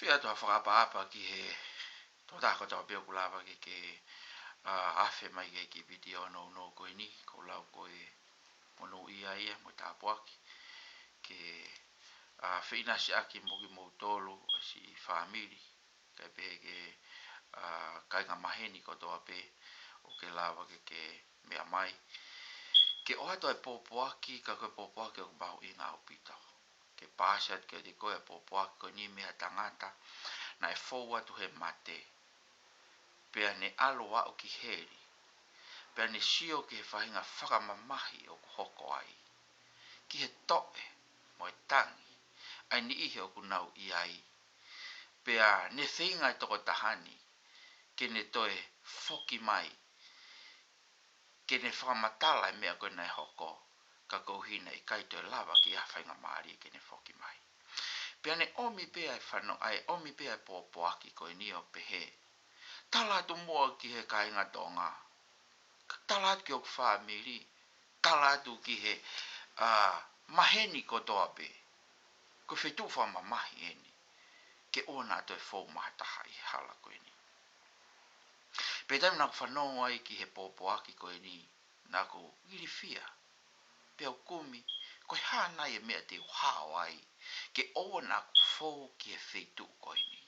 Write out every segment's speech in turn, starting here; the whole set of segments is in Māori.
Fia to whakapa ki he tō tāko tau pia kulawa ke awhi mai ki video no koe ni, ko lau koe mono ia ia mo tāpuaki ke whina si aki mogi mou tolu si whamiri kai pehe ke kai ngā maheni ko toa pe o ke lawa ke mea mai ke oha to e pōpuaki ka koe pōpuaki o bahu i ngā upitau ke pāsiat ke te koe pōpuaki ko ni mea tangata na e fōua tu he mate pea ne alo wa o ki heri pea ne sio ke he whahinga whakamamahi o ku hoko ai ki he toe mo e tangi ai ni ihe o ku nau i ai pea ne whinga i toko tahani ke ne toe foki mai ke ne whakamatala e mea koe nei hoko ka kouhina i kai toe lava ki a whainga maari ke ne foki mai pea ne omi pea e whano ai omi pea e pōpoaki koe ni o pehe tala atu mua ki he kainga tonga tala atu ki o whamiri tala atu ki he maheni ko toa pe ko whetu whamamahi eni ke ona atu e whou mahataha i hala koe ni pe taim nako whanongo ai ki he pōpoaki koe ni nako giri fia pe au kumi koe hana e mea te hao ai ke ona whou ki he whetu koe ni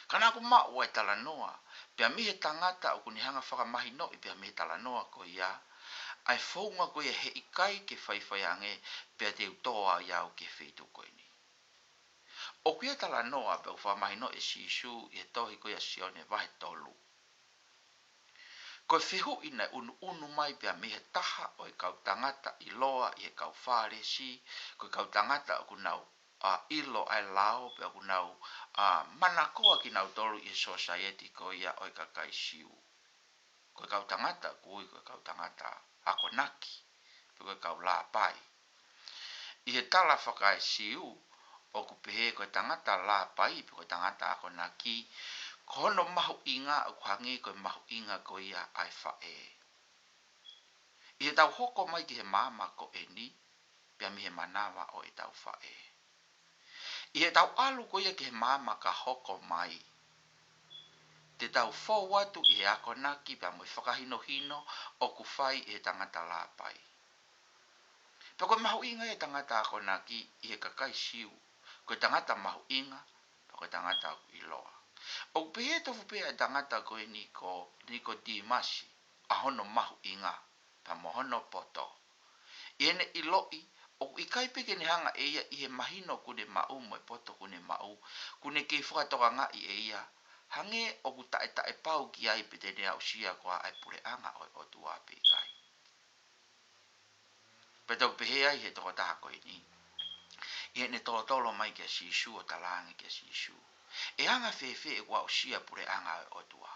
kana ko ma o e tala noa pe mi he tangata o kuni hanga whakamahi no i pe mi he tala noa ko ia ai whaunga ko ia he ikai ke whaiwhaiange pe te utoa iau ke whetu koe ni o kuia tala noa pe o whamahi no e sisu i he tohi ko ia sione vahe tolu ko whihu ina unu mai pe mi he taha o e kau tangata i loa i he kau whāresi ko kau tangata o kunau ilo ai lao pe o kunau manakoa ki nau tolu i society ko ia o e kakai siu ko kau tangata ko kau tangata ako naki ko kau la pai i he tala whakai siu o ku pehe ko tangata la pai ko tangata ako naki kono mahu inga o kuhangi ko mahu inga ko ia ai whae i he tau hoko mai ki he mama ko e ni pia mi he manawa o e tau whae i he tau alu ko ia ki he mama ka hoko mai te tau whau watu i he ako naki pia mo i whakahino hino o ku whai i he tangata la pai pia ko mahu inga i he tangata ako naki i he kakai siu ko tangata mahu inga pia ko tangata aku iloa o pehe tofu pea e tangata ko e niko Dimasi a hono mahu inga pa mohono poto i ene iloi o i kaipe ke ni hanga e ia i he mahino kune mau mo e poto kune mau kune ke whakatoka nga i e ia hange o ku tae pau ki ai pe te nea usia koa ai pure anga o tua pe kai pe tau pehe ai he toko taha koe ni i ene tolo mai ke sisu o talangi ke sisu e anga fefe e kua usia pure anga o tua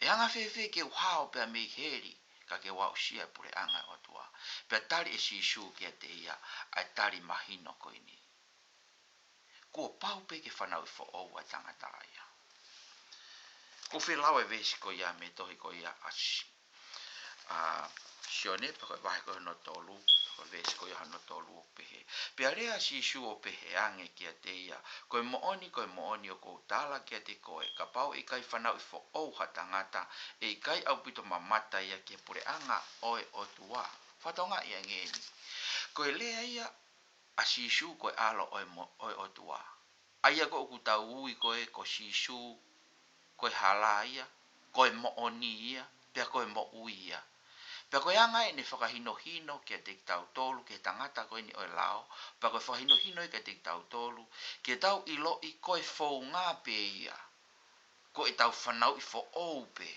e anga fefe ke uhao pe a mei heri ka ke wa usia pure anga o tua pe tali e sisu ke te ia ai tali mahino koe ni kua pau pe ke whanau fo o wa tangata ia ko whilau e vesi ko ia me tohi ko ia asi sione pa koe vahe koe no tolu ko vesi ko ia no tolu o pehe pe area sisu o pehe ange ki a te ia koe mooni o kou tala ki a te koe ka pau i kai whanau i fo o ha tangata e i kai au pito mamata ia ki pure anga oe o tua whatonga ia ngeni koe lea ia a sisu koe alo oe o tua aia ko ku tau ui koe ko sisu koe hala ia koe mooni ia pia koe mo ui ia pia koe anga e ne whakahino hino ki a te tau tolu ke tangata koe ni oe lao pia koe whakahino hino ki a te tau tolu ke tau ilo i koe fau ngā pe ia koe tau whanau i fo ou pe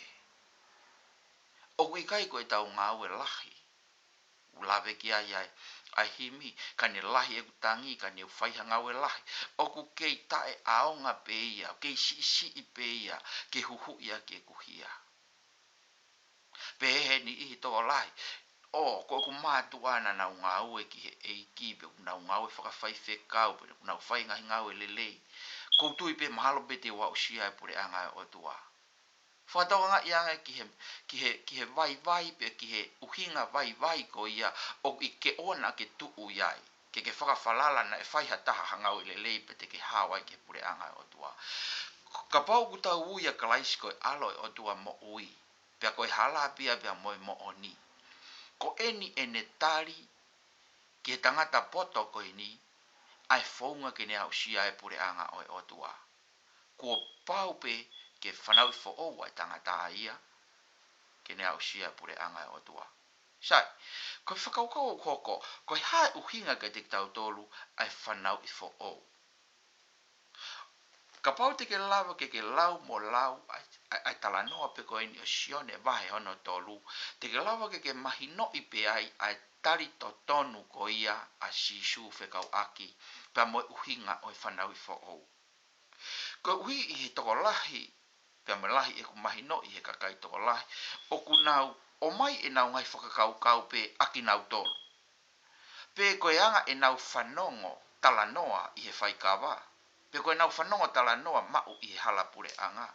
o kui kai koe tau ngā ue lahi ulawe ki ai himi ka ne lahi e kutangi ka ne whaiha ngā ue lahi o ku kei tae aonga pe ia kei si i pe ia ke huhu ia ke kuhia pe he ni i to lai o ko ku matu ana na ngā ue ki he eiki pe na ngā ue whakawhai whekau pe na whai ngā ue lelei ko tui pe mahalo pe te wa usia e pure anga o tua whatonga i anga ki he vai pe ki he uhinga vai ko ia o i ke ona ke tuu iai ke whakawhalala na e whai hataha hangau i le lei pe te ke hawai ke pure anga o tua. Ka pau ku tau uia ka laisi koe alo o tua mo ui. Pea koe hala pia pea moe mo oni. Ko eni ene tari ke tangata poto koe ni ai whaunga ke ne au sia e pure anga o tua. Ko pau pe ke whanau i fo o ai tangata ia ke ne au sia pure anga o tua. Sai, koe whakaukau o koko, koe hae uhinga ke te tau tolu ai whanau i fo o. Ka pau te ke lawa ke lau mo lau ai talanoa pe koe ni o sione vahe ono tolu. Te ke lawa ke mahino i pe ai tari to tonu ko ia a sisu whekau aki pa moe uhinga o whanau i fo o. Ko ui i he toko lahi, pe me lahi e ku mahino i he kakai toko lahi, o ku nau o mai e nau ngai whakakau pe aki nau tolu. Pe koe anga e nau whanongo talanoa i he whaikawa. Pe koe nau whanongo talanoa mau i he halapure anga.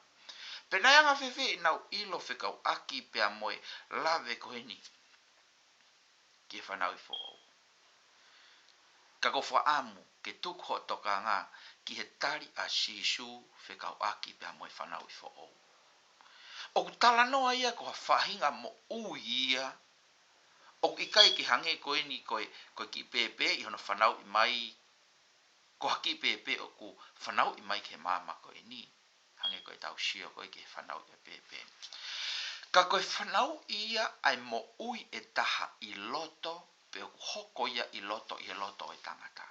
Pe nai anga whewhe e nau ilo whekau aki pe a moe lawe koe ni. Ki whanau i fo o. Ka ko whaamu ke tuk ho toka ngā ki he tari a sisu whekau aki pe a moe whanau i fo o. O ku talanoa ia ko whahinga mo ui ia. O ikai ki hange koe ni koe ki pepe i hono whanau i mai. Ko haki pepe o ku whanau i mai ke mama koe ni. Hange koe tau sio koe ki whanau i pepe. Ka koe whanau ia ai mo ui e taha i loto pe o ku hoko ia i loto e tangata.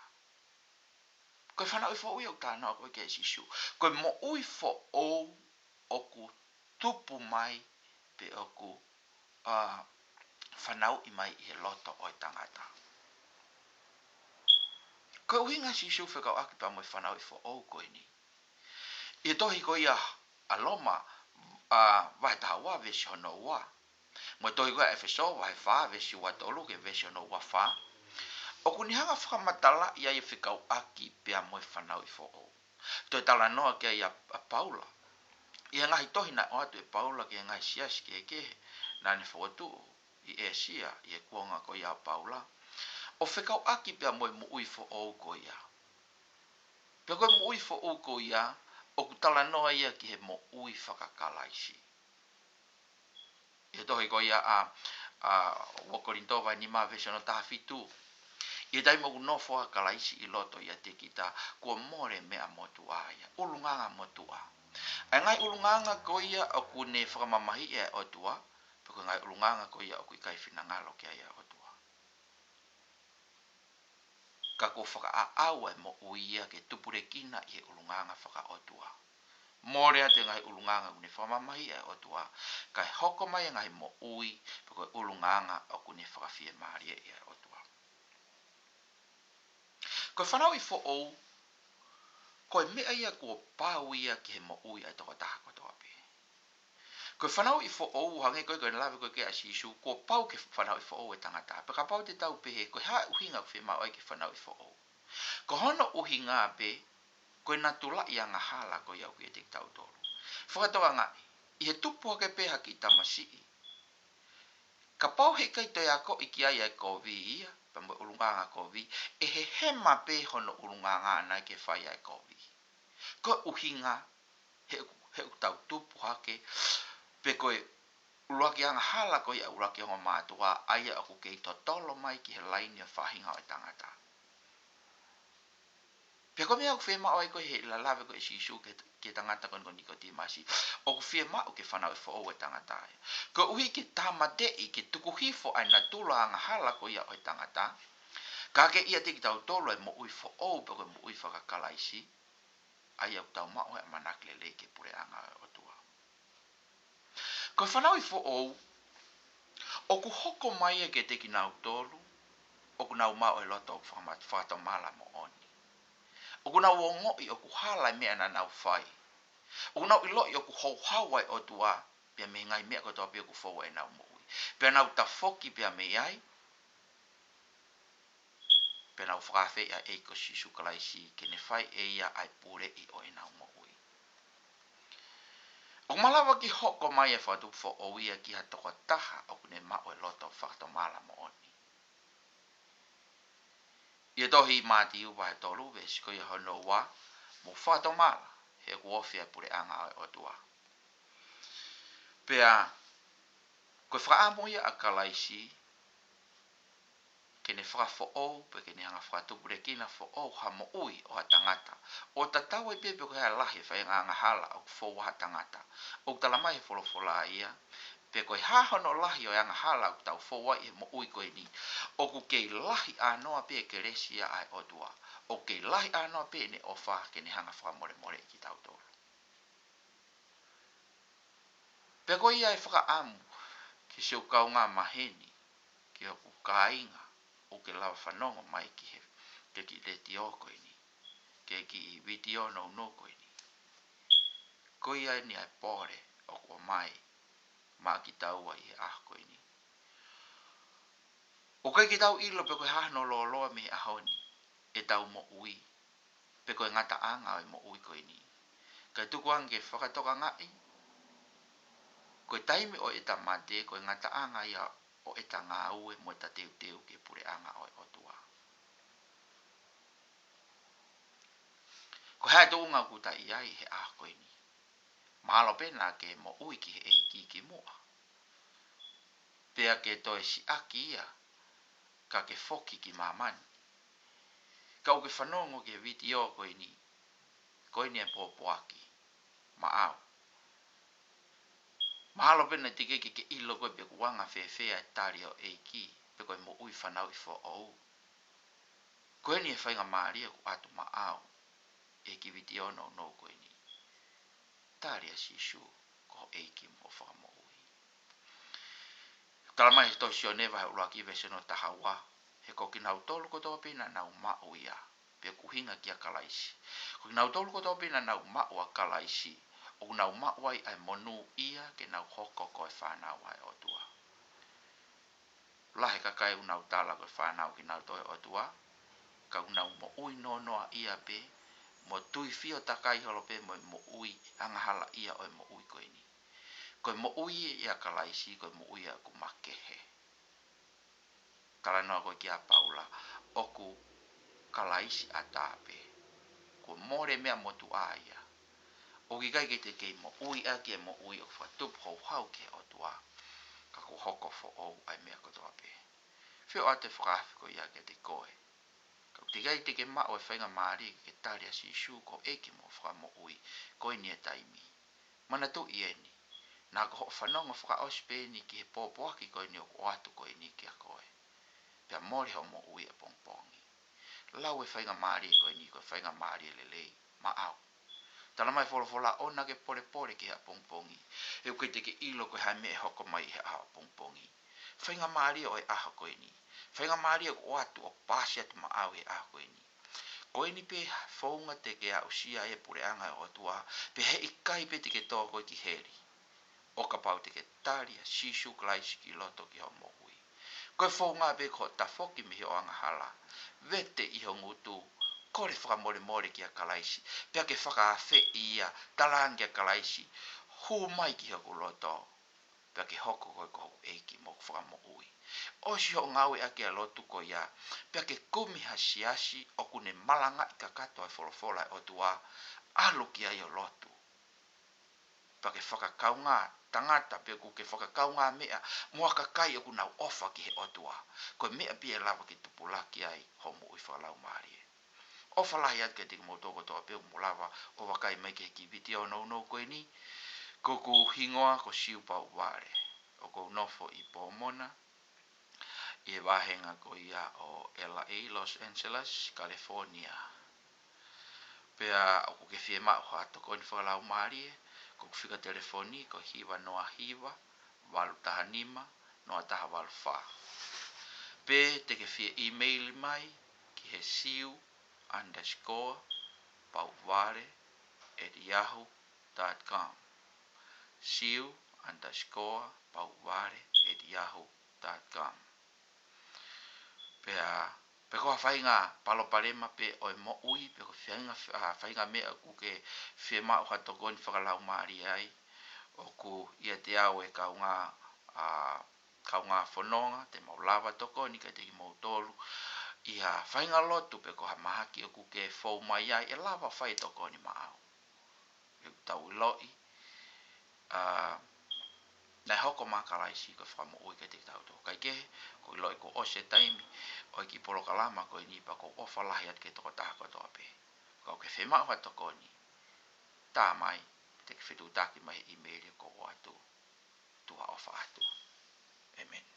Koe whanau i fo ui o tānoa koe ke sisu. Koe mo ui fo o ku tupu mai pe o ku whanau i mai i he loto o e tangata. Koe uhinga sisu whekau aki pa mo whanau i fo o koe ni. I tohi koe ia aloma vai taha wa vesi hono wa. Mo tohi koe e wheso vai wha vesi wa tolu ke vesi hono wa wha. O ku ni hanga whakamatala ia i whekau aki pe a mo whanau i fo o. Toi tala noa kia ia Paula. Ia ngahi tohi na o atu e Paula kia ngahi siasi ke kehe. Nani whakatu i e sia i e kuonga ko ia Paula. O whekau aki pia moe mo ui fo o ko ia. Pia koe mo ui fo o ko ia, o ku tala noa ia ki he mo ui whakakalaisi. Ia tohi ko ia wakorinto vai ni maa vesiono taha fitu. Ia dai mo no fo kalaisi i loto ia te kita kua more mea motu aia. Ulunganga motu a. Ai ngai ulunganga ko ia o ku ne whakamamahi ia o tua. Pia ngai ulunganga ko ia o ku ikai whinangalo kia ia o tua. Ka ko whakaaau e mo uia ke tupure kina i he ulunganga whakaotua. Mōrea te ngai ulunganga kune whamamahi e otua. Kai hoko mai ngai mo ui pe koe ulunganga o kune whakawhia maria i e otua. Koe whanau i fo ou, koe mea ia kua pāu ia ki he mo ui ai toko taha kotoa pe. Koe whanau i fo ou hange koe koe lawe koe ke asisu, kua pau ke whanau i fo ou e tangata. Pe ka pau te tau pehe, koe hae uhinga whi mau ai ke whanau i fo ou. Ko hono uhinga pe, koe natula i anga hala koe iau ki e te tau tolu. Whakatoa ngā, i he tupu hake pe haki tamasi i. Ka pau he kai toi ako i ki ai ai kovi ia, pa mo ulunganga kovi, e he hema pe hono ulunganga anai ke whai ai kovi. Koe uhinga, he tau tupu hake, pe koe uluaki anga hala koe ia uluaki hongo mātua, aia aku kei to tolo mai ki he laini o whahinga o tangata. Pia koe mea ku whema oi koe he la lawe koe sisu ke tangata koe niko ti masi. O ku whema o ke whanau e whao e tangata. Ko uhi ke tamate i ke tukuhifo ai na tula anga hala koe ia o e tangata. Ka ke ia te ki tau tolo e mo ui whao pe koe mo ui whakakalaisi. Ai au tau mao e manakle le ke pure anga o tua. Ko whanau i whao o ku hoko mai e ke te ki nau tolu. O ku nau mao e loto o whakatau mala mo oni. O ku nau o ngoi o ku hala mea na nau whai. O ku nau ilo i o ku hauhawai o tua, pia me ngai mea kotoa pia ku whaua e nau moui. Pia nau ta foki pia me ai, pia nau whakawhi a eiko sisu kalaisi, ke ne whai e ia ai pure i o e nau moui. O malawa ki hoko mai e whatu fo o ia ki ha toko taha o ku ne mao e loto whakato mala mo oni. Ia tohi mati uwa e tolu ve siko ia hono wa mo fato mala he kuofia pure anga o tua. Pea ko whaaamo ia a kalaisi kene whakafo pe kene hanga whakatupu re kina fo ha mo ui o ha tangata. O tatawa i pepe ko hea lahi whai nganga hala o fo wa ha tangata. O talamai he wholofola ia pe koe hahono lahi o anga hala o tau fo wa i mo ui koe ni. O ku kei lahi anoa pe ke resia ai o tua. O kei lahi anoa pe ne o wha kene hanga whakamore more ki tau tolu. Pe koe ia e whakaamu ki seo kau ngā maheni ki o ku kāinga o ke lawa whanongo mai ki he ke ki reti o koe ni. Ke ki video no koe ni. Koe ia ni ai pore o kua mai ma ki taua i he ah koe ni. O kai ki tau ilo pe koe hahano lo loa me ahoni e tau mo ui. Pe koe ngata anga o mo ui koe ni. Kai tuku ange whakatoka ngai. Koe taimi o e tamate koe ngata anga ia o e ta ngā ue mo ta teu ke pure anga o tua. Ko hea tō ngā kuta iai he ah koe ni. Mahalo pena ke mo ui ki he eiki ki mua. Pea ke toe si aki ia ka ke foki ki mamani. Ka o ke whanongo ke video koe ni. Koe ni e pōpoaki. Maau. Mahalo pena tike ke ilo koe pe kuanga whewhea e tari o eiki. Pe koe mo ui whanau i fo au. Koe ni e whainga maaria ku atu maau. E ki video no koe ni. Tari a sisu ko eiki mo whakamo ui. Talamai to sio neva he ulaki vese no tahawa. He koki nau tolu ko tō pina nau mau ia. Pe kuhinga kia kalaisi. Koki nau tolu ko tō pina nau mau a kalaisi. O nau mau ai ai monu ia ke nau hoko ko e whanau ai o tua. Lahe kakai unau tala ko e whanau ki nau toi o tua. Ka unau mo ui no noa ia pe. Mo tui fio takai holo pe mo ui angahala ia o mo ui koe ni. Koe mo ui ia kalaisi, koe mo ui ia ku makehe. Kala noa koe kia paula, oku kalaisi a tāpe. Ko more mea motu aia. O ki kai ke te kei mo ui a ke mo ui o whatup hou hau ke o tua. Ka ko hoko fo ou ai mea kotoa pe. Whio a te whakawhi ko ia ke te koe. Ka te kai te ke mao e whainga maari ke tari a si su ko eke mo whakamo ui. Koe ni e taimi. Mana tu i eni. Nā ko ho whanonga whaka ospe ni ki he pōpoaki koe ni o atu koe ni kia koe. Pea mori ho mo ui a pongpongi. Lau e whainga maari koe ni koe whainga maari lelei. Ma au. Tala mai wholofola ona ke pore ki ha pongpongi. E uke te ke ilo koe hai me hoko mai he aha pongpongi. Whainga maari o e aha koe ni. Whainga maari o atu o pāsi atu ma au he aha koe ni. Koe ni pe whaunga te ke a usia e pure anga o tua. Pe he ikai pe te ke tō koe ki heri. O ka pau te ke taria sisu klaisi ki loto ki ho mo ui. Koe whaunga pe ko ta foki mihi o anga hala. Vete i ho ngutu. Kore whakamore more ki a kalaisi. Pea ke whaka awhi ia talangi a kalaisi. Hu mai ki ho loto. Pea ke hoko koe ko eiki mo whakamo ui. O si ho ngawe a ke a lotu ko ia. Pea ke kumi hasiasi o kune malanga i ka katoa e wholofola o tua. Alo ki ai o lotu. Pea ke whakakaunga tangata pe ku ke whakakaunga mea. Mua kakai o kunau ofa ki he o tua. Koe mea pia lawa ki tupulaki ai homo ui whakalau maari. O whalahi at ke te kumotoko toa peo mulawa o wakai mai ke ki video no koe ni. Ko ku hingoa ko siu pau ware. O ko nofo i Pomona. I e wahenga ko ia o LA, Los Angeles, California. Pea o ku ke fie maa o hato ko ni whakalau maari. Ko ku whika telefoni ko hiwa noa hiwa. Walu taha nima. Noa taha walu wha. Pe te ke fie email mai ki he siu_pauvare@yahoo.com siu_pauvare@yahoo.com Pea pe ko whainga paloparema pe o mo ui pe ko whainga mea ku ke whie mao hatoko ni whakalau maari ai o ku ia te au e kaunga whanonga te maulawa toko ni ka te ki mautolu Iha whainga lotu pe ko ha mahaki o kuke fau mai ai e lava whai toko ni maau. E tau loi. Nai hoko makalai si ko whamo ui ke te tau tō. Kai ke, ko loi ko ose taimi, o ki polo kalama ko ni pa ko ofa lahi at ke toko taha ko tō ape. Ko ke whema wa toko ni. Tā mai, te ke whitu taki mai i meri ko o atu. Tua ofa atu. Amen.